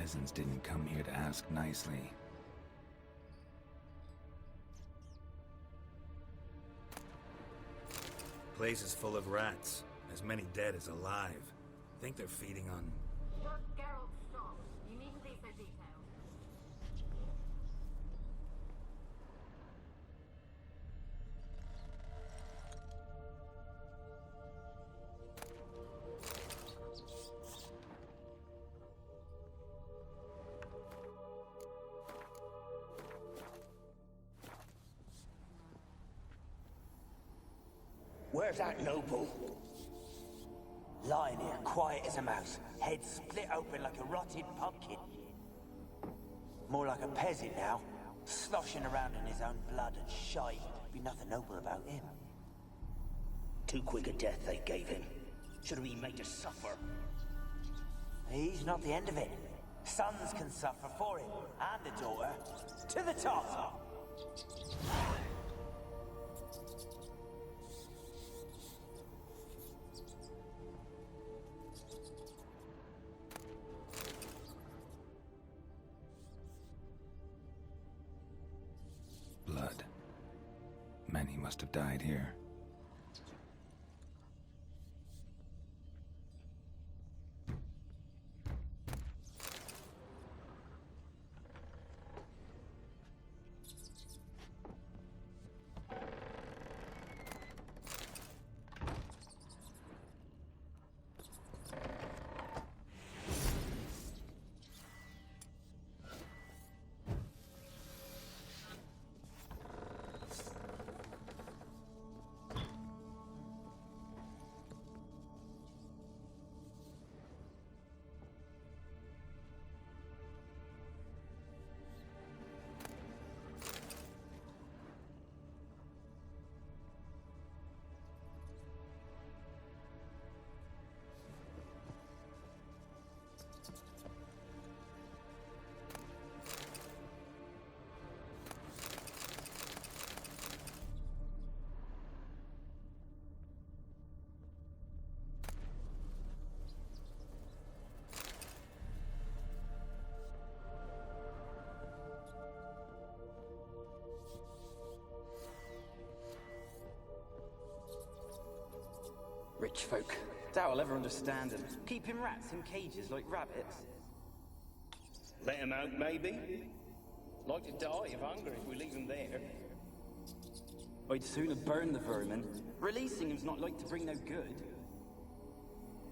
peasants didn't come here to ask nicely. Place is full of rats. As many dead as alive. Think they're feeding on... Geralt, stop. You needn't be so detailed. Where's that noble? Lying here, quiet as a mouse, head split open like a rotted pumpkin. More like a peasant now, sloshing around in his own blood and shite. Be nothing noble about him. Too quick a death they gave him. Should have been made to suffer. He's not the end of it. Sons can suffer for him, and a daughter. To the top! Blood. Many must have died here. Rich folk. Doubt I'll ever understand them. Keeping rats in cages like rabbits. Let them out, maybe? Like to die of hunger if we leave them there. I'd sooner burn the vermin. Releasing them's not like to bring no good.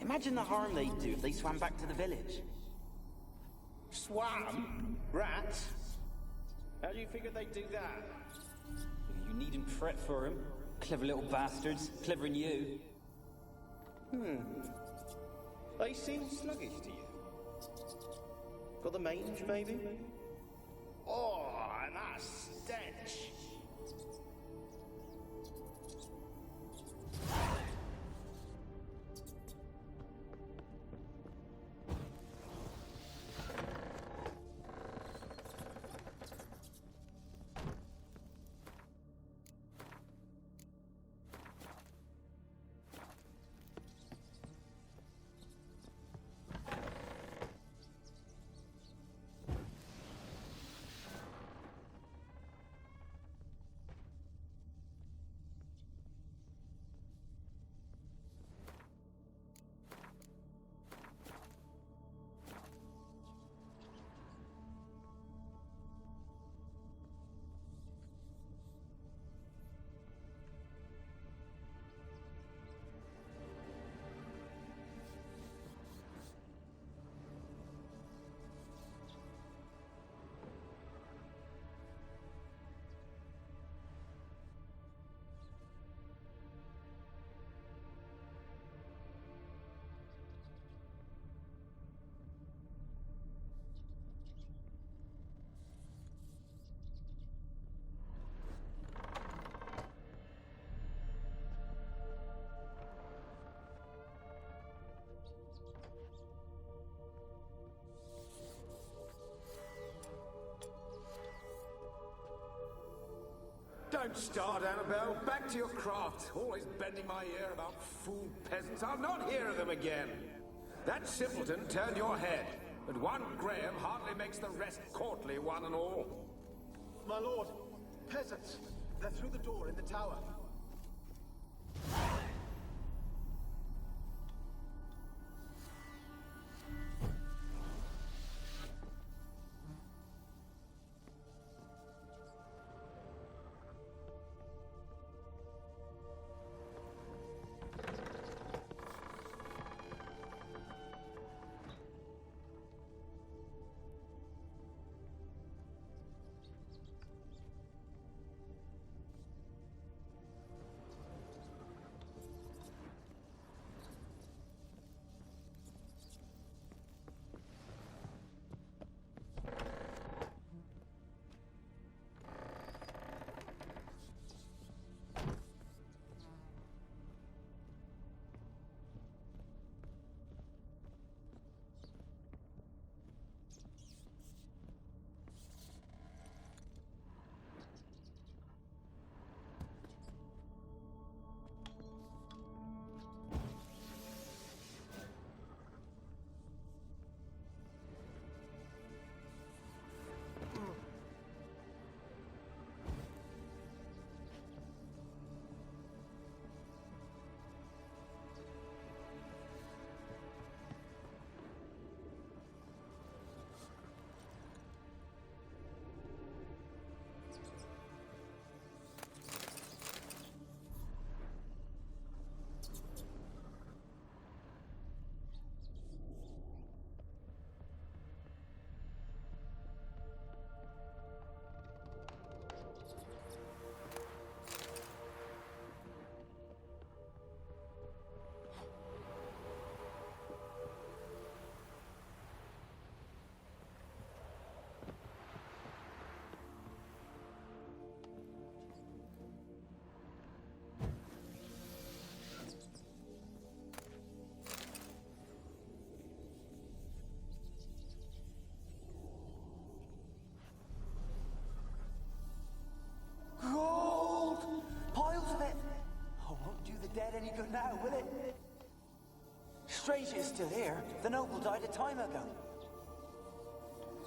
Imagine the harm they'd do if they swam back to the village. Swam? Rats? How do you figure they'd do that? You needn't fret for them. Clever little bastards. Clever than you. They seem sluggish to you. Got the mange, maybe? Oh, and that stench! Don't start, Annabelle. Back to your craft. Always bending my ear about fool peasants. I'll not hear of them again. That simpleton turned your head. But one Graham hardly makes the rest courtly, one and all. My lord, peasants. They're through the door in the tower. Gold! Piles of it! Oh, won't do the dead any good now, will it? Strange it's still here. The noble died a time ago.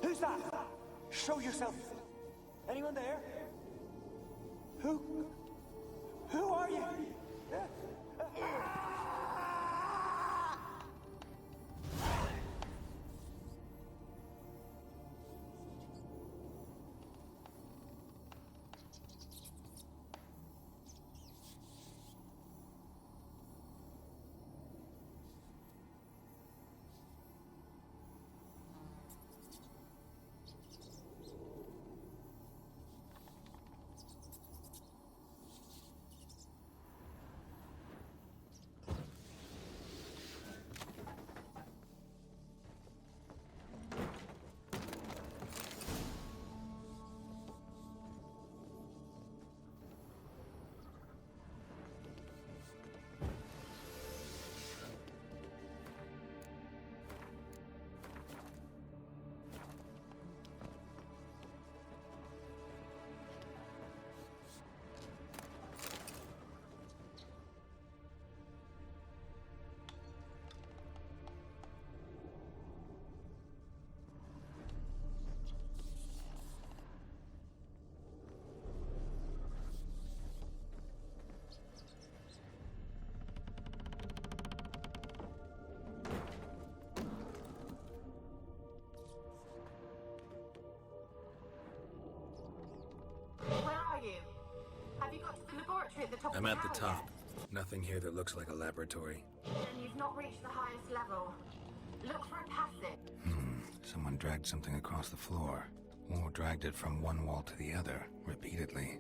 Who's that? Show yourself. Anyone there? Who? Who are you? Where are you? Have you got to the laboratory at the top I'm of at the tower top. Nothing here that looks like a laboratory. yet? Then you've not reached the highest level. Look for a passage. Someone dragged something across the floor, or dragged it from one wall to the other, repeatedly.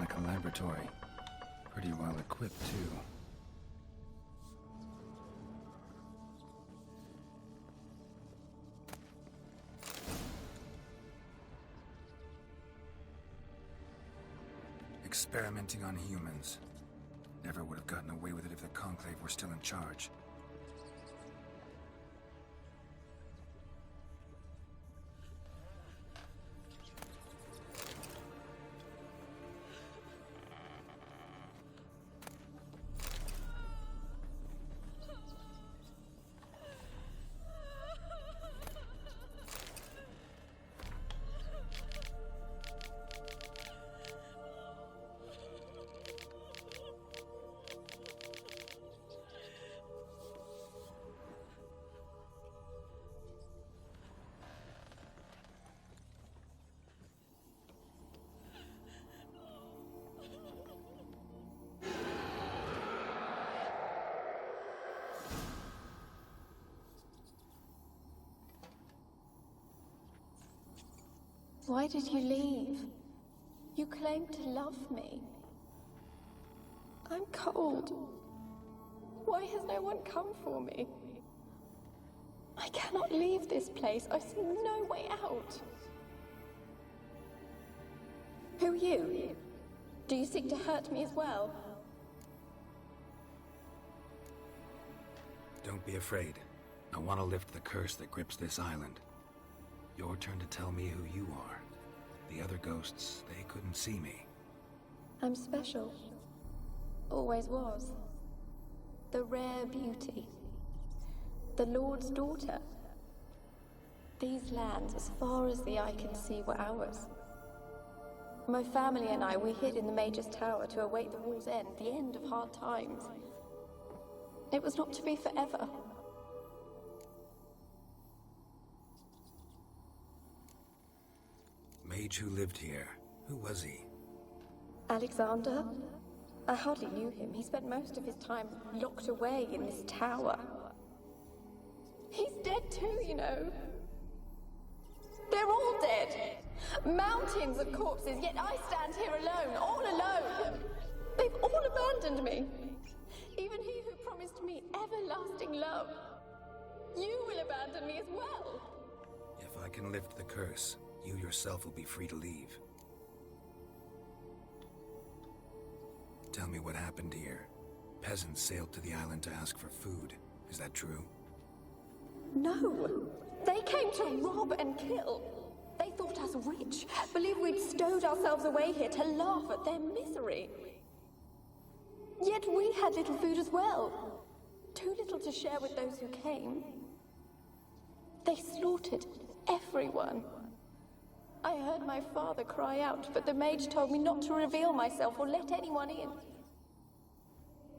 like a laboratory. Pretty well equipped, too. Experimenting on humans. Never would have gotten away with it if the Conclave were still in charge. Why did you leave? You claimed to love me. I'm cold. Why has no one come for me? I cannot leave this place. I see no way out. Who are you? Do you seek to hurt me as well? Don't be afraid. I want to lift the curse that grips this island. Your turn to tell me who you are. The other ghosts, they couldn't see me. I'm special. Always was. The rare beauty. The Lord's daughter. These lands, as far as the eye can see, were ours. My family and I, we hid in the Mage's Tower to await the war's end, the end of hard times. It was not to be forever. Mage who lived here. Who was he? Alexander? I hardly knew him. He spent most of his time locked away in this tower. He's dead too, you know. They're all dead. Mountains of corpses, yet I stand here alone, all alone. They've all abandoned me. Even he who promised me everlasting love. You will abandon me as well. If I can lift the curse, you yourself will be free to leave. Tell me what happened here. Peasants sailed to the island to ask for food. Is that true? No. They came to rob and kill. They thought us rich, believed we'd stowed ourselves away here to laugh at their misery. Yet we had little food as well. Too little to share with those who came. They slaughtered everyone. I heard my father cry out, but the mage told me not to reveal myself or let anyone in.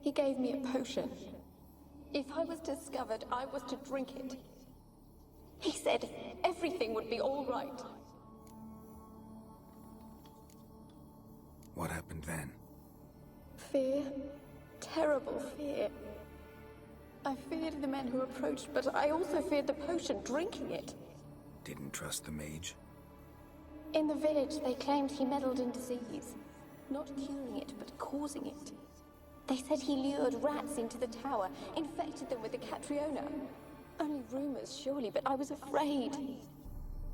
He gave me a potion. If I was discovered, I was to drink it. He said everything would be all right. What happened then? Fear. Terrible fear. I feared the men who approached, but I also feared the potion, drinking it. Didn't trust the mage? In the village, they claimed he meddled in disease. Not curing it, but causing it. They said he lured rats into the tower, infected them with the Catriona. Only rumors, surely, but I was afraid.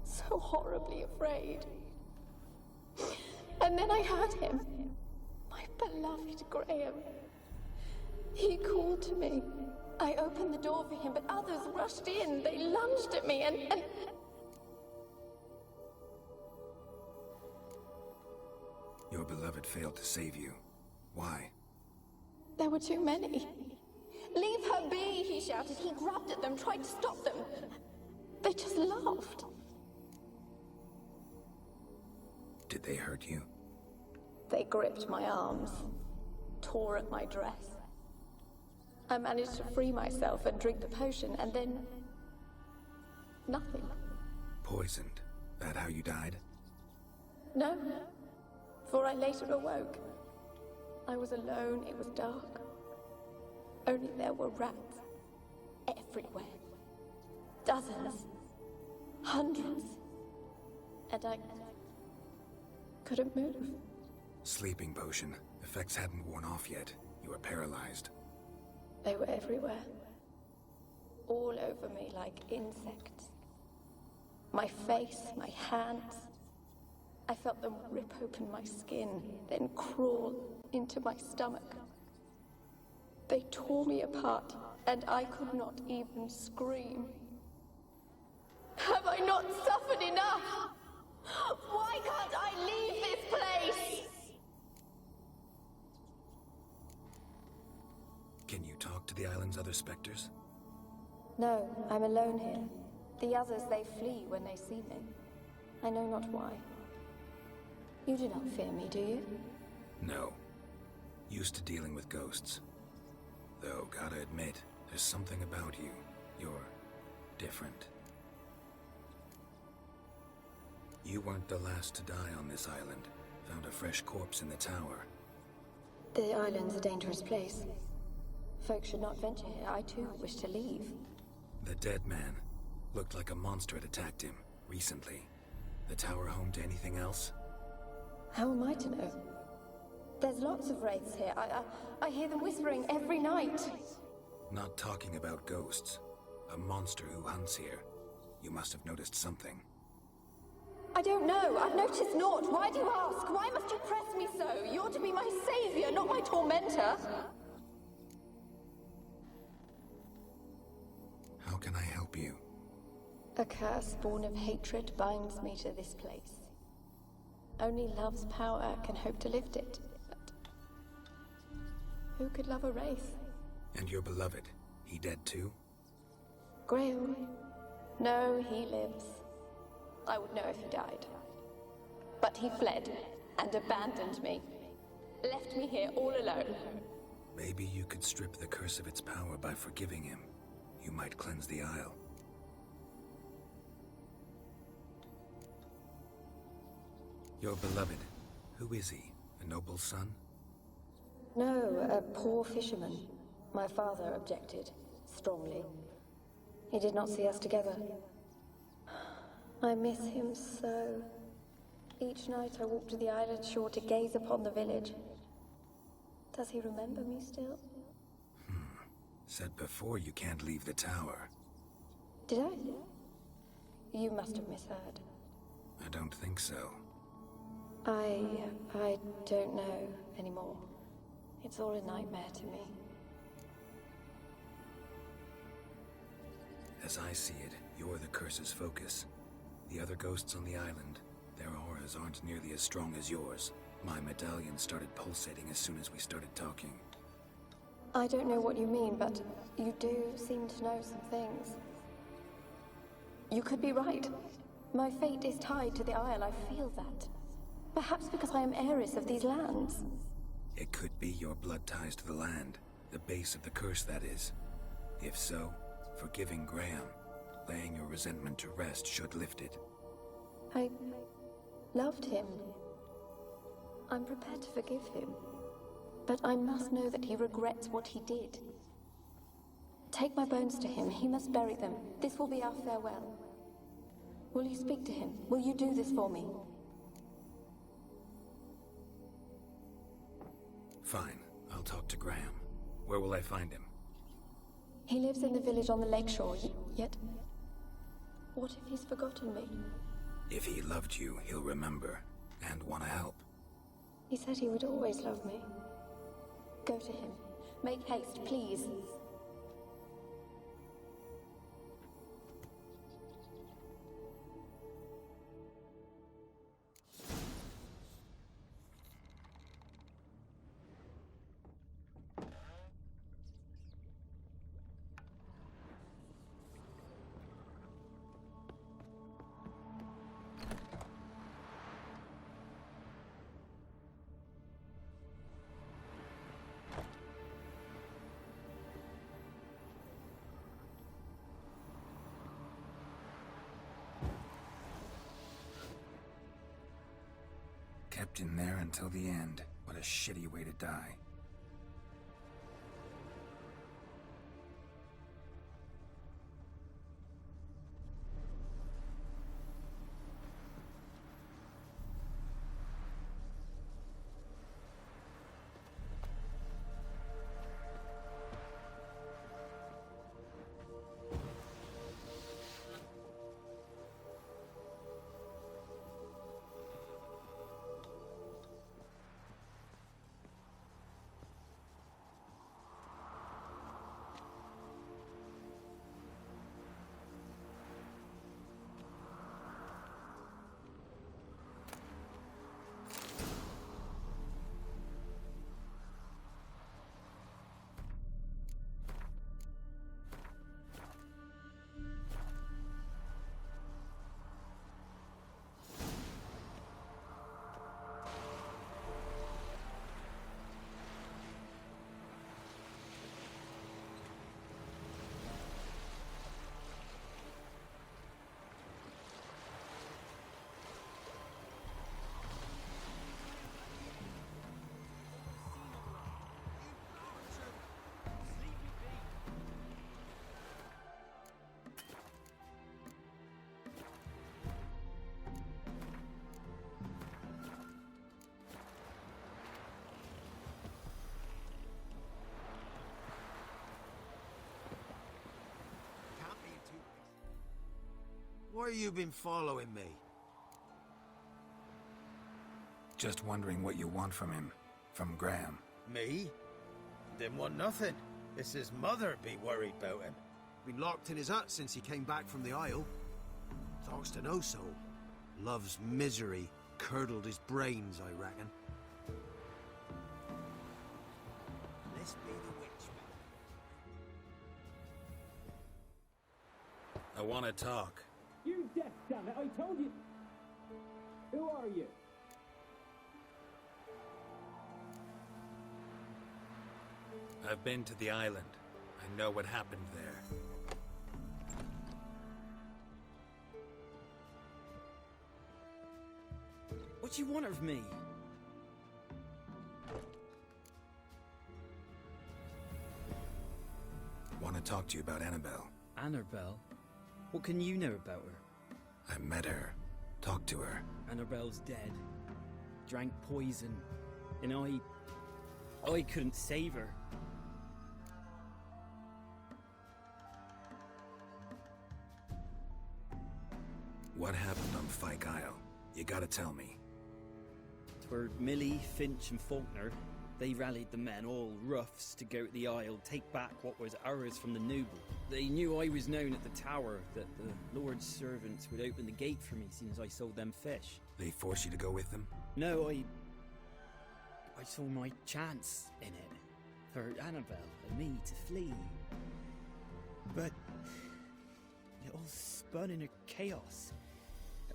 So horribly afraid. And then I heard him. My beloved Graham. He called to me. I opened the door for him, but others rushed in. They lunged at me and... Your beloved failed to save you. Why? There were too many. Leave her be, he shouted. He grabbed at them, tried to stop them. They just laughed. Did they hurt you? They gripped my arms, tore at my dress. I managed to free myself and drink the potion, and then... nothing. Poisoned? That how you died? No, for I later awoke. I was alone, it was dark. Only there were rats. Everywhere. Dozens. Hundreds. And I couldn't move. Sleeping potion. Effects hadn't worn off yet. You were paralyzed. They were everywhere. All over me like insects. My face, my hands. I felt them rip open my skin, then crawl into my stomach. They tore me apart, and I could not even scream. Have I not suffered enough? Why can't I leave this place? Can you talk to the island's other specters? No, I'm alone here. The others, they flee when they see me. I know not why. You do not fear me, do you? No. Used to dealing with ghosts. Though, gotta admit, there's something about you. You're different. You weren't the last to die on this island. Found a fresh corpse in the tower. The island's a dangerous place. Folks should not venture here. I too wish to leave. The dead man. Looked like a monster had attacked him, recently. The tower home to anything else? How am I to know? There's lots of wraiths here. I hear them whispering every night. Not talking about ghosts. A monster who hunts here. You must have noticed something. I don't know. I've noticed naught. Why do you ask? Why must you press me so? You're to be my savior, not my tormentor. How can I help you? A curse born of hatred binds me to this place. Only love's power can hope to lift it. But who could love a wraith? And your beloved, he dead too? Graham? No, he lives. I would know if he died. But he fled and abandoned me. Left me here all alone. Maybe you could strip the curse of its power by forgiving him. You might cleanse the Isle. Your beloved, who is he? A noble son? No, a poor fisherman. My father objected, strongly. He did not see us together. I miss him so. Each night I walk to the island shore to gaze upon the village. Does he remember me still? Said before you can't leave the tower. Did I? You must have misheard. I don't think so. I don't know anymore. It's all a nightmare to me. As I see it, you're the curse's focus. The other ghosts on the island, their auras aren't nearly as strong as yours. My medallion started pulsating as soon as we started talking. I don't know what you mean, but you do seem to know some things. You could be right. My fate is tied to the Isle, I feel that. Perhaps because I am heiress of these lands. It could be your blood ties to the land, the base of the curse, that is. If so, forgiving Graham, laying your resentment to rest should lift it. I loved him. I'm prepared to forgive him. But I must know that he regrets what he did. Take my bones to him. He must bury them. This will be our farewell. Will you speak to him? Will you do this for me? Fine. I'll talk to Graham. Where will I find him? He lives in the village on the lakeshore, yet... What if he's forgotten me? If he loved you, he'll remember, and want to help. He said he would always love me. Go to him. Make haste, please. Kept in there until the end. What a shitty way to die. Why you been following me? Just wondering what you want from him. From Graham. Me? Didn't want nothing. It's his mother be worried about him. Been locked in his hut since he came back from the Isle. Talks to no soul. Love's misery curdled his brains, I reckon. This be the witch. I want to talk. You deaf, damn it! I told you. Who are you? I've been to the island. I know what happened there. What do you want of me? Want to talk to you about Annabelle. Annabelle? What can you know about her? I met her. Talked to her. Annabelle's dead. Drank poison. And I couldn't save her. What happened on Fyke Isle? You gotta tell me. Twere Millie, Finch and Faulkner. They rallied the men, all roughs, to go to the Isle, take back what was ours from the noble. They knew I was known at the tower, that the Lord's servants would open the gate for me soon as I sold them fish. They forced you to go with them? No, I saw my chance in it. For Annabelle and me to flee. But it all spun into chaos.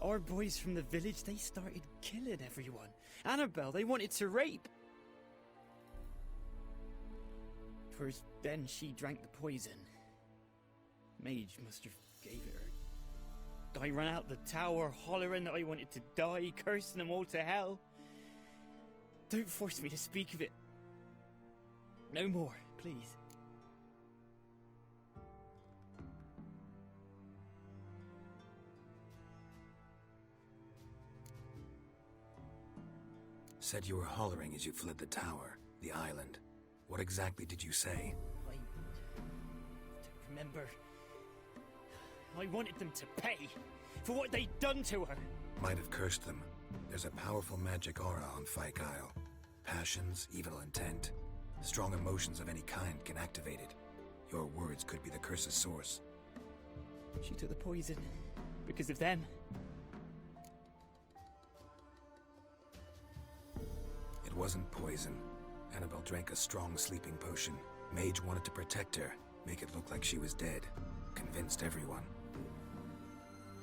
Our boys from the village, they started killing everyone. Annabelle, they wanted to rape. First, then she drank the poison. Mage must have gave it her. I ran out the tower, hollering that I wanted to die, cursing them all to hell. Don't force me to speak of it. No more, please. Said you were hollering as you fled the tower, the island. What exactly did you say? I don't remember. I wanted them to pay for what they'd done to her. Might have cursed them. There's a powerful magic aura on Fyke Isle. Passions, evil intent, strong emotions of any kind can activate it. Your words could be the curse's source. She took the poison because of them. It wasn't poison. Annabelle drank a strong sleeping potion. Mage wanted to protect her, make it look like she was dead. Convinced everyone.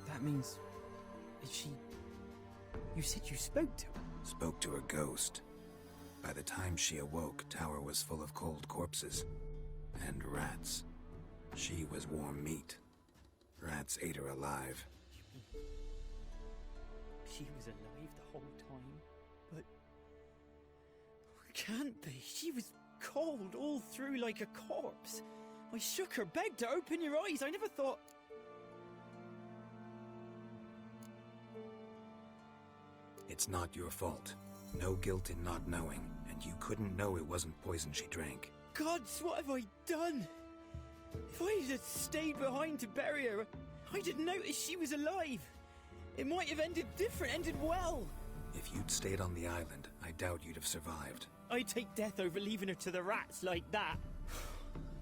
That means... Is she... You said you spoke to her? Spoke to her ghost. By the time she awoke, tower was full of cold corpses. And rats. She was warm meat. Rats ate her alive. She was alive the whole time? But... Can't be. She was cold all through like a corpse. I shook her, begged her, open your eyes. I never thought... It's not your fault. No guilt in not knowing, and you couldn't know it wasn't poison she drank. Gods, what have I done? If I had stayed behind to bury her, I didn't notice she was alive. It might have ended different, ended well. If you'd stayed on the island, I doubt you'd have survived. I'd take death over leaving her to the rats like that.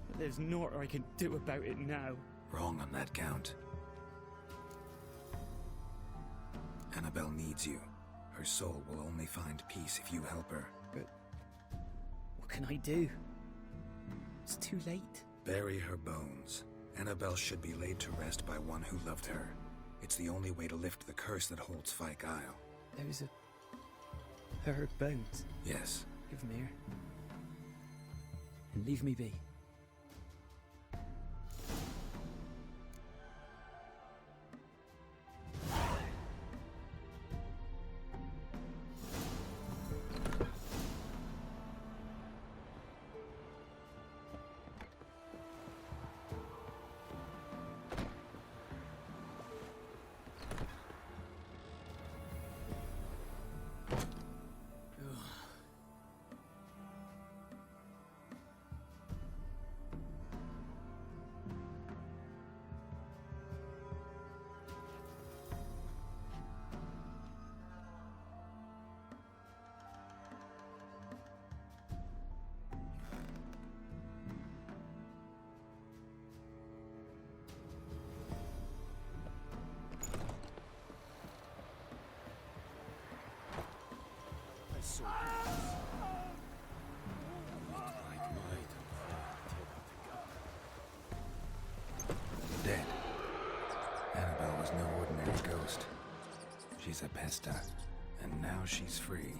But there's naught I can do about it now. Wrong on that count. Annabelle needs you. Her soul will only find peace if you help her. But what can I do? It's too late. Bury her bones. Annabelle should be laid to rest by one who loved her. It's the only way to lift the curse that holds Fyke Isle. Those are her bones. Yes. Give them here. And leave me be. She's a pesta, and now she's free.